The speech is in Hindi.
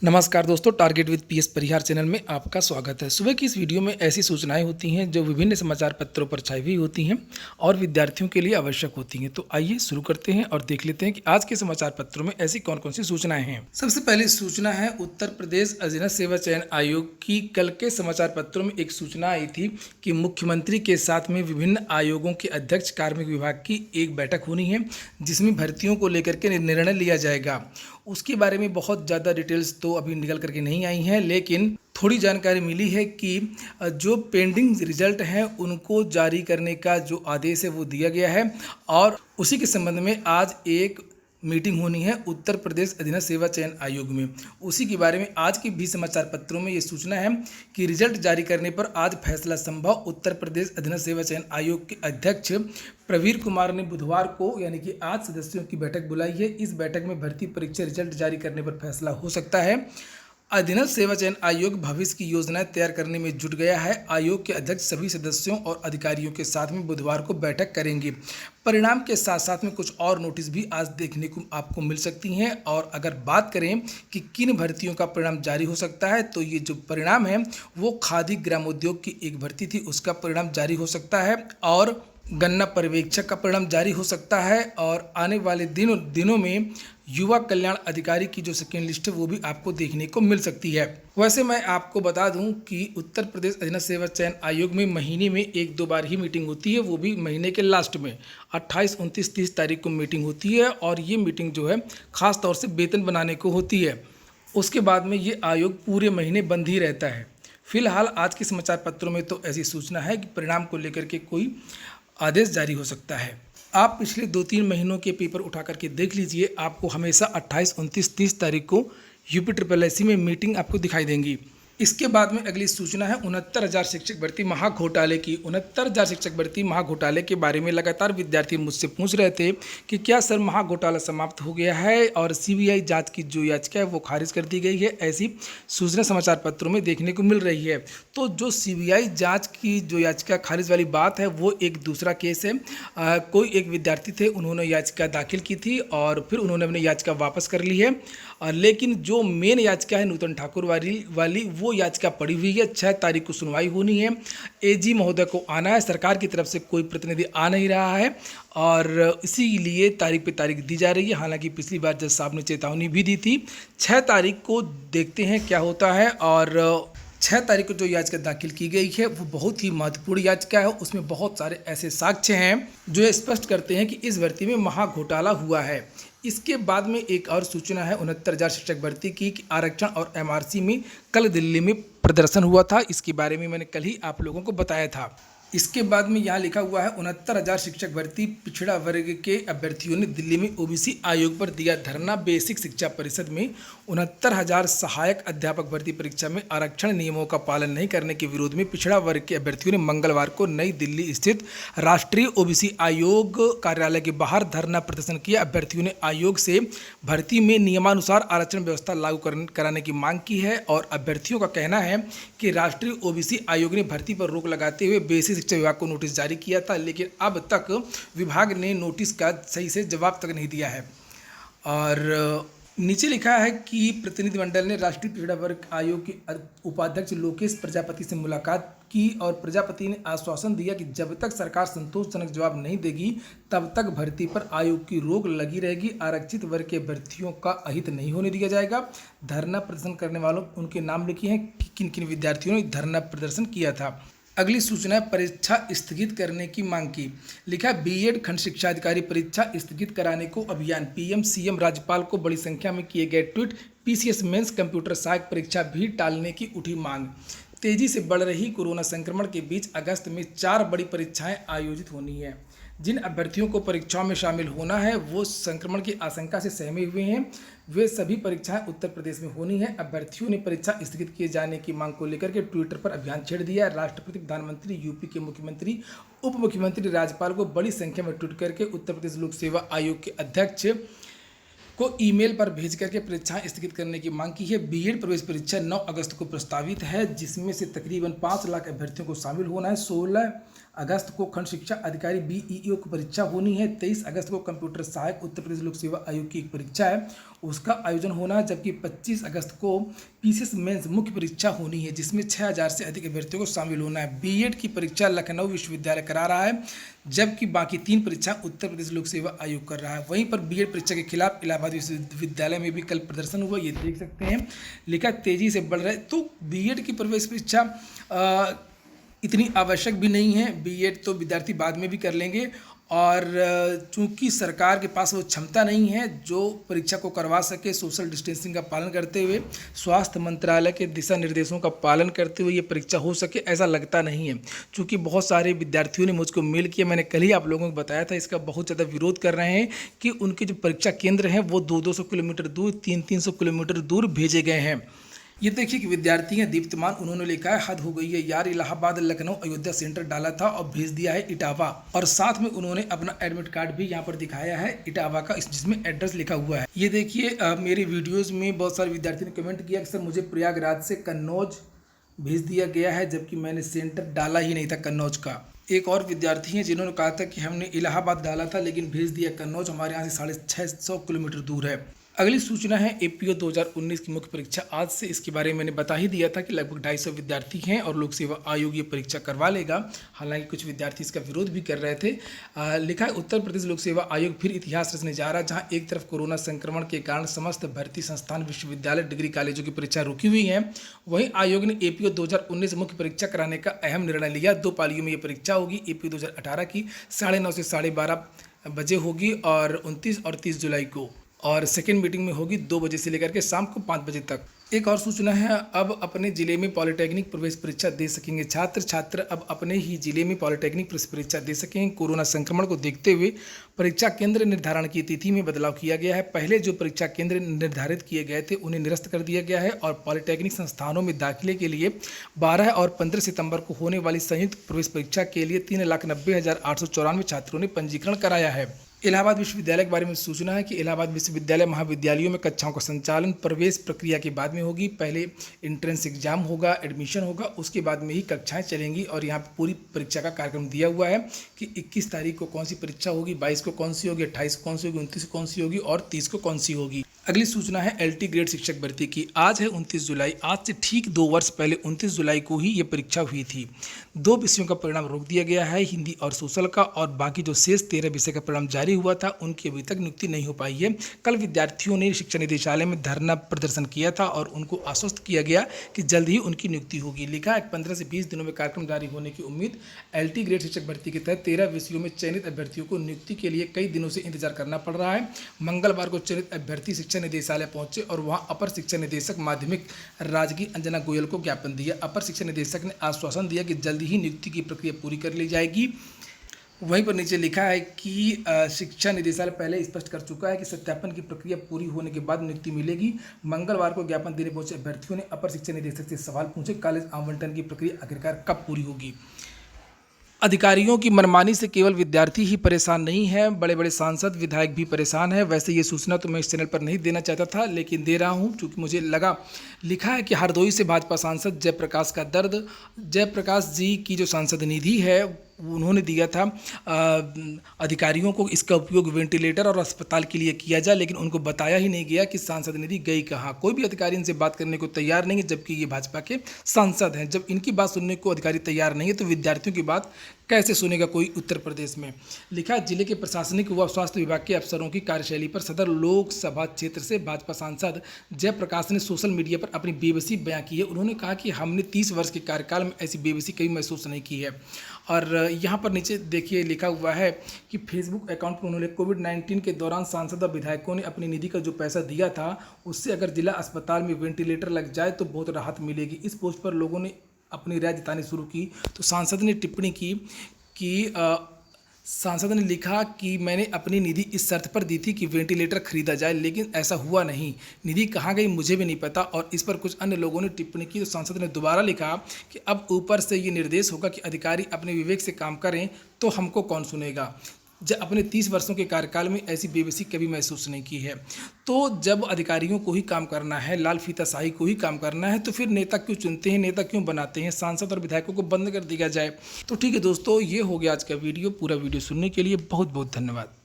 नमस्कार दोस्तों, target with PS Parihar channel में आपका स्वागत है। सुबह की इस वीडियो में ऐसी सूचनाएं होती हैं जो विभिन्न समाचार पत्रों पर छाई हुई होती हैं और विद्यार्थियों के लिए आवश्यक होती हैं। तो आइए शुरू करते हैं और देख लेते हैं कि आज के समाचार पत्रों में ऐसी कौन कौन सी सूचनाएं हैं। सबसे पहली सूचना है उत्तर प्रदेश अधीनस्थ सेवा चयन आयोग की। कल के समाचार पत्रों में एक सूचना आई थी कि मुख्यमंत्री के साथ में विभिन्न आयोगों के अध्यक्ष कार्मिक विभाग की एक बैठक होनी है, जिसमें भर्तियों को लेकर के निर्णय लिया जाएगा। उसके बारे में बहुत ज़्यादा डिटेल्स तो अभी निकल करके नहीं आई हैं, लेकिन थोड़ी जानकारी मिली है कि जो पेंडिंग रिजल्ट हैं उनको जारी करने का जो आदेश है वो दिया गया है और उसी के संबंध में आज एक मीटिंग होनी है उत्तर प्रदेश अधीनस्थ सेवा चयन आयोग में। उसी के बारे में आज के भी समाचार पत्रों में ये सूचना है कि रिजल्ट जारी करने पर आज फैसला संभव। उत्तर प्रदेश अधीनस्थ सेवा चयन आयोग के अध्यक्ष प्रवीर कुमार ने बुधवार को यानी कि आज सदस्यों की बैठक बुलाई है। इस बैठक में भर्ती परीक्षा रिजल्ट जारी करने पर फैसला हो सकता है। अधीनस्थ सेवा चयन आयोग भविष्य की योजनाएं तैयार करने में जुट गया है। आयोग के अध्यक्ष सभी सदस्यों और अधिकारियों के साथ में बुधवार को बैठक करेंगे। परिणाम के साथ साथ में कुछ और नोटिस भी आज देखने को आपको मिल सकती हैं। और अगर बात करें कि किन भर्तियों का परिणाम जारी हो सकता है, तो ये जो परिणाम है वो खादी ग्रामोद्योग की एक भर्ती थी, उसका परिणाम जारी हो सकता है और गन्ना पर्यवेक्षक का परिणाम जारी हो सकता है। और आने वाले दिनों में युवा कल्याण अधिकारी की जो सेकेंड लिस्ट है वो भी आपको देखने को मिल सकती है। वैसे मैं आपको बता दूं कि उत्तर प्रदेश अधीनस्थ सेवा चयन आयोग में महीने में एक दो बार ही मीटिंग होती है, वो भी महीने के लास्ट में 28, 29, 30 तारीख को मीटिंग होती है और ये मीटिंग जो है ख़ास तौर से वेतन बनाने को होती है। उसके बाद में ये आयोग पूरे महीने बंद ही रहता है। फिलहाल आज के समाचार पत्रों में तो ऐसी सूचना है कि परिणाम को लेकर के कोई आदेश जारी हो सकता है। आप पिछले 2-3 महीनों के पेपर उठा करके देख लीजिए, आपको हमेशा 28, 29, 30 तारीख को यूपी में मीटिंग आपको दिखाई देंगी। इसके बाद में अगली सूचना है 69,000 शिक्षक भर्ती महाघोटाले की। 69,000 शिक्षक भर्ती महाघोटाले के बारे में लगातार विद्यार्थी मुझसे पूछ रहे थे कि क्या सर महाघोटाला समाप्त हो गया है और सीबीआई जांच की जो याचिका है वो खारिज कर दी गई है। ऐसी सूचना समाचार पत्रों में देखने को मिल रही है। तो जो सीबीआई जांच की जो याचिका खारिज वाली बात है वो एक दूसरा केस है। कोई एक विद्यार्थी थे, उन्होंने याचिका दाखिल की थी और फिर उन्होंने अपनी याचिका वापस कर ली है। लेकिन जो मेन याचिका है नूतन ठाकुर वाली वो याचिका पड़ी हुई है। 6 तारीख को सुनवाई होनी है। एजी महोदय को आना है, सरकार की तरफ से कोई प्रतिनिधि आ नहीं रहा है और इसीलिए तारीख पे तारीख दी जा रही है। हालांकि पिछली बार जज साहब ने चेतावनी भी दी थी। 6 तारीख को देखते हैं क्या होता है। और 6 तारीख को जो याचिका दाखिल की गई है वो बहुत ही महत्वपूर्ण याचिका है। उसमें बहुत सारे ऐसे साक्ष्य हैं जो स्पष्ट करते हैं कि इस भर्ती में महाघोटाला हुआ है। इसके बाद में एक और सूचना है 69,000 शिक्षक भर्ती की कि आरक्षण और एमआरसी में कल दिल्ली में प्रदर्शन हुआ था। इसके बारे में मैंने कल ही आप लोगों को बताया था। इसके बाद में यहाँ लिखा हुआ है 69,000 शिक्षक भर्ती पिछड़ा वर्ग के अभ्यर्थियों ने दिल्ली में ओबीसी आयोग पर दिया धरना। बेसिक शिक्षा परिषद में 69,000 सहायक अध्यापक भर्ती परीक्षा में आरक्षण नियमों का पालन नहीं करने के विरोध में पिछड़ा वर्ग के अभ्यर्थियों ने मंगलवार को नई दिल्ली स्थित राष्ट्रीय ओबीसी आयोग कार्यालय के बाहर धरना प्रदर्शन किया। अभ्यर्थियों ने आयोग से भर्ती में नियमानुसार आरक्षण व्यवस्था लागू कराने की मांग की है और अभ्यर्थियों का कहना है कि राष्ट्रीय ओबीसी आयोग ने भर्ती पर रोक लगाते हुए बेसिक शिक्षा विभाग को नोटिस जारी किया था, लेकिन अब तक विभाग ने नोटिस का सही से जवाब तक नहीं दिया है। और नीचे लिखा है कि प्रतिनिधिमंडल ने राष्ट्रीय पिछड़ा वर्ग आयोग के उपाध्यक्ष लोकेश प्रजापति से मुलाकात की और प्रजापति ने आश्वासन दिया कि जब तक सरकार संतोषजनक जवाब नहीं देगी तब तक भर्ती पर आयोग की रोक लगी रहेगी। आरक्षित वर्ग के भर्तियों का अहित नहीं होने दिया जाएगा। धरना प्रदर्शन करने वालों उनके नाम लिखे हैं कि किन किन विद्यार्थियों ने धरना प्रदर्शन किया था। अगली सूचना है परीक्षा स्थगित करने की मांग की। लिखा बीएड खंड शिक्षा अधिकारी परीक्षा स्थगित कराने को अभियान। पीएम सीएम राज्यपाल को बड़ी संख्या में किए गए ट्वीट। पीसीएस मेंस कंप्यूटर सहायक परीक्षा भी टालने की उठी मांग। तेजी से बढ़ रही कोरोना संक्रमण के बीच अगस्त में 4 बड़ी परीक्षाएं आयोजित होनी है। जिन अभ्यर्थियों को परीक्षाओं में शामिल होना है वो संक्रमण की आशंका से सहमे हुए हैं। वे सभी परीक्षाएं उत्तर प्रदेश में होनी है। अभ्यर्थियों ने परीक्षा स्थगित किए जाने की मांग को लेकर के ट्विटर पर अभियान छेड़ दिया। राष्ट्रपति, प्रधानमंत्री, यूपी के मुख्यमंत्री, उप मुख्यमंत्री, राज्यपाल को बड़ी संख्या में ट्वीट करके उत्तर प्रदेश लोक सेवा आयोग के अध्यक्ष को ईमेल पर भेज करके परीक्षाएं स्थगित करने की मांग की है। बीएड प्रवेश परीक्षा 9 अगस्त को प्रस्तावित है, जिसमें से तकरीबन 5 लाख अभ्यर्थियों को शामिल होना है। 16 अगस्त को खंड शिक्षा अधिकारी BEO की परीक्षा होनी है। 23 अगस्त को कंप्यूटर सहायक उत्तर प्रदेश लोक सेवा आयोग की एक परीक्षा है, उसका आयोजन होना है। जबकि 25 अगस्त को PCS मेंस मुख्य परीक्षा होनी है, जिसमें 6000 से अधिक अभ्यर्थियों को शामिल होना है। BEd की परीक्षा लखनऊ विश्वविद्यालय करा रहा है, जबकि बाकी 3 परीक्षा उत्तर प्रदेश लोक सेवा आयोग कर रहा है। वहीं पर BEd परीक्षा के खिलाफ इलाहाबाद विश्वविद्यालय में भी कल प्रदर्शन हुआ, ये देख सकते हैं। लिखा तेजी से बढ़ रहा है, तो BEd की प्रवेश परीक्षा इतनी आवश्यक भी नहीं है। BEd तो विद्यार्थी बाद में भी कर लेंगे, और चूंकि सरकार के पास वो क्षमता नहीं है जो परीक्षा को करवा सके सोशल डिस्टेंसिंग का पालन करते हुए, स्वास्थ्य मंत्रालय के दिशा निर्देशों का पालन करते हुए ये परीक्षा हो सके, ऐसा लगता नहीं है। चूंकि बहुत सारे विद्यार्थियों ने मुझको मेल किया, मैंने कल ही आप लोगों को बताया था, इसका बहुत ज़्यादा विरोध कर रहे हैं कि उनके जो परीक्षा केंद्र हैं वो 200-200 किलोमीटर दूर, 300-300 किलोमीटर दूर भेजे गए हैं। ये देखिए कि विद्यार्थी हैं दीप्तमान, उन्होंने लिखा है हद हो गई है यार, इलाहाबाद लखनऊ अयोध्या सेंटर डाला था और भेज दिया है इटावा। और साथ में उन्होंने अपना एडमिट कार्ड भी यहाँ पर दिखाया है इटावा का, जिसमें एड्रेस लिखा हुआ है। ये देखिए मेरे वीडियोस में बहुत सारे विद्यार्थियों ने कमेंट किया कि सर मुझे प्रयागराज से कन्नौज भेज दिया गया है, जबकि मैंने सेंटर डाला ही नहीं था कन्नौज का। एक और विद्यार्थी हैं जिन्होंने कहा था कि हमने इलाहाबाद डाला था लेकिन भेज दिया कन्नौज, हमारे यहाँ से 650 किलोमीटर दूर है। अगली सूचना है APO 2019 की मुख्य परीक्षा आज से, इसके बारे में मैंने बता ही दिया था कि लगभग 250 विद्यार्थी हैं और लोक सेवा आयोग ये परीक्षा करवा लेगा। हालांकि कुछ विद्यार्थी इसका विरोध भी कर रहे थे। लिखा है उत्तर प्रदेश लोक सेवा आयोग फिर इतिहास रचने जा रहा है, जहां एक तरफ कोरोना संक्रमण के कारण समस्त भर्ती संस्थान, विश्वविद्यालय, डिग्री कॉलेजों की परीक्षा रुकी हुई है, वहीं आयोग ने APO 2019 मुख्य परीक्षा कराने का अहम निर्णय लिया। 2 पालियों में ये परीक्षा होगी। APO 2018 की 9:30 से 12:30 बजे होगी और 29 और 30 जुलाई को, और सेकेंड मीटिंग में होगी 2 बजे से लेकर के शाम को 5 बजे तक। एक और सूचना है, अब अपने जिले में पॉलिटेक्निक प्रवेश परीक्षा दे सकेंगे छात्र अब अपने ही जिले में पॉलिटेक्निक प्रवेश परीक्षा दे सकेंगे। कोरोना संक्रमण को देखते हुए परीक्षा केंद्र निर्धारण की तिथि में बदलाव किया गया है। पहले जो परीक्षा केंद्र निर्धारित किए गए थे उन्हें निरस्त कर दिया गया है, और पॉलिटेक्निक संस्थानों में दाखिले के लिए 12 और 15 सितंबर को होने वाली संयुक्त प्रवेश परीक्षा के लिए 3,90,894 छात्रों ने पंजीकरण कराया है। इलाहाबाद विश्वविद्यालय के बारे में सूचना है कि इलाहाबाद विश्वविद्यालय महाविद्यालयों में कक्षाओं का संचालन प्रवेश प्रक्रिया के बाद में होगी। पहले एंट्रेंस एग्जाम होगा, एडमिशन होगा, उसके बाद में ही कक्षाएं चलेंगी। और यहाँ पूरी परीक्षा का कार्यक्रम दिया हुआ है कि 21 तारीख को कौन सी परीक्षा होगी, 22 को कौन सी होगी, 28 को कौन सी होगी, 29 को कौन सी होगी और 30 को कौन सी होगी। अगली सूचना है LT ग्रेड शिक्षक भर्ती की। आज है 29 जुलाई। आज से ठीक 2 वर्ष पहले 29 जुलाई को ही ये परीक्षा हुई थी। 2 विषयों का परिणाम रोक दिया गया है, हिंदी और सोशल का, और बाकी जो शेष 13 विषय का परिणाम जारी हुआ था उनकी अभी तक नियुक्ति नहीं हो पाई है। कल विद्यार्थियों ने शिक्षा निदेशालय में धरना प्रदर्शन किया था और उनको आश्वस्त किया गया कि जल्द ही उनकी नियुक्ति होगी। लिखा है 15 से 20 दिनों में कार्यक्रम जारी होने की उम्मीद। LT ग्रेड शिक्षक भर्ती के तहत 13 विषयों में चयनित अभ्यर्थियों को नियुक्ति के लिए कई दिनों से इंतजार करना पड़ रहा है। मंगलवार को चयनित अभ्यर्थी शिक्षा निदेशालय पहुंचे और वहां अपर शिक्षा निदेशक माध्यमिक राजगी अंजना गोयल को ज्ञापन दिया। अपर शिक्षा निदेशक ने आश्वासन दिया कि जल्द ही नियुक्ति की प्रक्रिया पूरी कर ली जाएगी। वहीं पर नीचे लिखा है कि शिक्षा निदेशालय पहले स्पष्ट कर चुका है कि सत्यापन की प्रक्रिया पूरी होने के बाद नियुक्ति मिलेगी। मंगलवार को ज्ञापन देने पहुंचे अभ्यर्थियों ने अपर शिक्षा निदेशक से सवाल पूछे, कॉलेज आवंटन की प्रक्रिया आखिरकार कब पूरी होगी। अधिकारियों की मनमानी से केवल विद्यार्थी ही परेशान नहीं है, बड़े बड़े सांसद विधायक भी परेशान है। वैसे ये सूचना तो मैं इस चैनल पर नहीं देना चाहता था, लेकिन दे रहा हूं क्योंकि मुझे लगा। लिखा है कि हरदोई से भाजपा सांसद जयप्रकाश का दर्द। जयप्रकाश जी की जो सांसद निधि है उन्होंने दिया था अधिकारियों को इसका उपयोग वेंटिलेटर और अस्पताल के लिए किया जाए, लेकिन उनको बताया ही नहीं गया कि सांसद निधि गई कहाँ। कोई भी अधिकारी इनसे बात करने को तैयार नहीं है, जबकि ये भाजपा के सांसद हैं। जब इनकी बात सुनने को अधिकारी तैयार नहीं है तो विद्यार्थियों की बात कैसे सुनेगा कोई उत्तर प्रदेश में। लिखा जिले के प्रशासनिक व स्वास्थ्य विभाग के अफसरों की कार्यशैली पर सदर लोकसभा क्षेत्र से भाजपा सांसद जयप्रकाश ने सोशल मीडिया पर अपनी बेबसी बयां की है। उन्होंने कहा कि हमने 30 वर्ष के कार्यकाल में ऐसी बेबसी कभी महसूस नहीं की है। और यहाँ पर नीचे देखिए लिखा हुआ है कि फेसबुक अकाउंट पर उन्होंने कोविड-19 के दौरान सांसद और विधायकों ने अपनी निधि का जो पैसा दिया था उससे अगर जिला अस्पताल में वेंटिलेटर लग जाए तो बहुत राहत मिलेगी। इस पोस्ट पर लोगों ने अपनी राय जतानी शुरू की तो सांसद ने टिप्पणी की कि सांसद ने लिखा कि मैंने अपनी निधि इस शर्त पर दी थी कि वेंटिलेटर खरीदा जाए, लेकिन ऐसा हुआ नहीं। निधि कहाँ गई मुझे भी नहीं पता। और इस पर कुछ अन्य लोगों ने टिप्पणी की तो सांसद ने दोबारा लिखा कि अब ऊपर से ये निर्देश होगा कि अधिकारी अपने विवेक से काम करें तो हमको कौन सुनेगा। जब अपने 30 वर्षों के कार्यकाल में ऐसी बेबसी कभी महसूस नहीं की है। तो जब अधिकारियों को ही काम करना है, लाल फीताशाही को ही काम करना है, तो फिर नेता क्यों चुनते हैं, नेता क्यों बनाते हैं, सांसद और विधायकों को बंद कर दिया जाए। तो ठीक है दोस्तों, ये हो गया आज का वीडियो। पूरा वीडियो सुनने के लिए बहुत बहुत धन्यवाद।